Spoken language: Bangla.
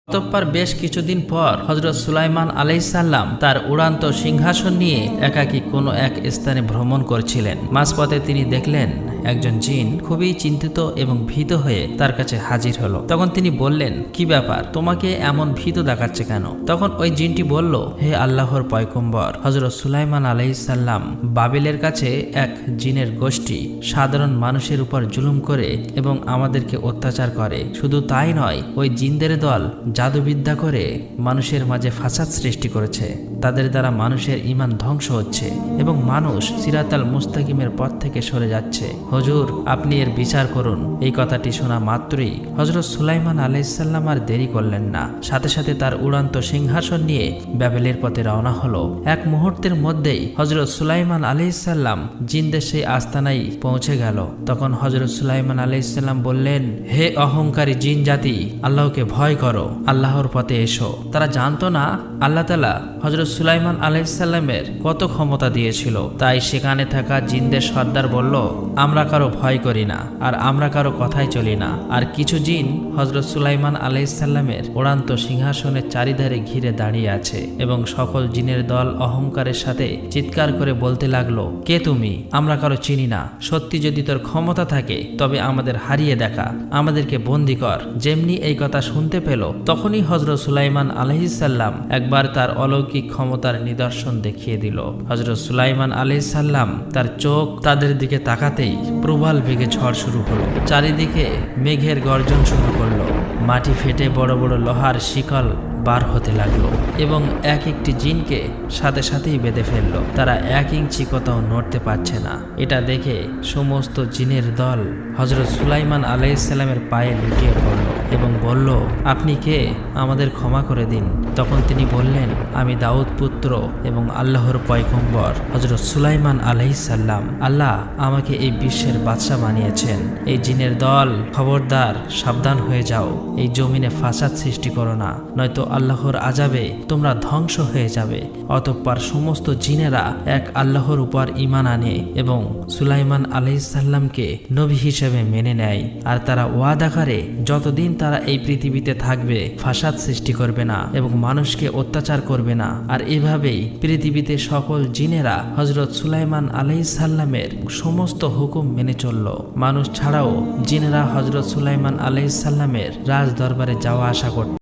অতঃপর বেশ কিছুদিন পর হযরত সুলাইমান আলাইহিসসালাম তার উড়ান্ত সিংহাসন নিয়ে একাকী কোনো এক স্থানে ভ্রমণ করছিলেন। মাঝপথে তিনি দেখলেন একজন জিন খুবই চিন্তিত এবং ভীত হয়ে তার কাছে হাজির হলো। তখন তিনি বললেন, কি ব্যাপার, তোমাকে এমন ভীত দেখাচ্ছে কেন? তখন ওই জিনটি বলল, হে আল্লাহর পয়গম্বর, হযরত সুলাইমান আলাইহিসসালাম বাবিলের কাছে এক জিনের গোষ্ঠী সাধারণ মানুষের উপর জুলুম করে এবং আমাদেরকে অত্যাচার করে। শুধু তাই নয়, ওই জিনদের দল জাদুবিদ্যা করে মানুষের মাঝে ফাসাদ সৃষ্টি করেছে। তাদের দ্বারা মানুষের ঈমান ধ্বংস হচ্ছে এবং মানুষ সিরাতাল মুস্তাকিমের পথ থেকে সরে যাচ্ছে। হুজুর, আপনি এর বিচার করুন। এই কথাটি শোনা মাত্রই হযরত সুলাইমান আলাইহিসসালাম আর দেরি করলেন না। সাথে সাথে তার উড়ান্ত সিংহাসন নিয়ে বাবেলের পথে রওনা হলো। এক মুহূর্তের মধ্যেই হযরত সুলাইমান আলাইহিসসালাম জিনদের সেই আস্তানায় পৌঁছে গেল। তখন হযরত সুলাইমান আলাইহিসসালাম বললেন, হে অহংকারী জিন জাতি, আল্লাহকে ভয় করো, আল্লাহর পথে এসো। তারা জানতো না আল্লাহ তাআলা হযরত সুলাইমান আলাইহিসসালামের কত ক্ষমতা দিয়েছিল। তাই সেখানে থাকা জিনদের সর্দার বলল, আমরা কারো ভয় করি না আর আমরা কারো কথাই চলি না। আর কিছু জিন হযরত সুলাইমান আলাইহিসসালামের উড়ান্ত সিংহাসনের চারিধারে ঘিরে দাঁড়িয়ে আছে এবং সকল জিনের দল অহংকারের সাথে চিৎকার করে বলতে লাগলো, কে তুমি? আমরা কারো চিনি না। সত্যি যদি তোর ক্ষমতা থাকে তবে আমাদের হারিয়ে দেখা, আমাদেরকে বন্দী কর। যেমনি এই কথা শুনতে পেল তখনই হযরত সুলাইমান আলাইহিসসালাম একবার তার অলৌকিক ক্ষমতার নিদর্শন দেখিয়ে দিল। হযরত সুলাইমান আলাইহিসসালাম তার চোখ তাদের দিকে তাকাতেই প্রবল বেগে ঝড় শুরু হলো। চারিদিকে মেঘের গর্জন শুরু করলো। মাটি ফেটে বড় বড় লোহার শিকল বার হতে লাগলো এবং এক একটি জিনকে সাথে সাথেই বেঁধে ফেললো। তারা এক ইঞ্চি কোথাও নড়তে পারছে না। এটা দেখে সমস্ত জিনের দল হযরত সুলাইমান আলাইহিসসালামের পায়ে লুটিয়ে পড়ল এবং বলল, আপনি কে? আমাদের ক্ষমা করে দিন। তখন তিনি বললেন, আমি দাউদ পুত্র এবং আল্লাহর পয়গম্বর হযরত সুলাইমান আলাইহিসসালাম। আল্লাহ আমাকে এই বিশ্বের বাদশা বানিয়েছেন। এই জিনের দল, খবরদার, সাবধান হয়ে যাও। এই জমিনে ফাসাদ সৃষ্টি করো না, নয়তো আল্লাহর আযাবে তোমরা ধ্বংস হয়ে যাবে। অতঃপর সমস্ত জিনেরা এক আল্লাহর উপর ঈমান আনে এবং সুলাইমান আলাইহিসসালামকে নবী হিসেবে মেনে নেয়। আর তারা ওয়াদা করে যতদিন তারা এই পৃথিবীতে থাকবে ফাসাদ সৃষ্টি করবে না এবং মানুষকে অত্যাচার করবে না। আর এভাবেই পৃথিবীতে সকল জিনেরা হযরত সুলাইমান আলাইহিসসালামের সমস্ত হুকুম মেনে চলল। মানুষ ছাড়াও জিনেরা হযরত সুলাইমান আলাইহিসসালামের রাজ দরবারে যাওয়া আসা করত।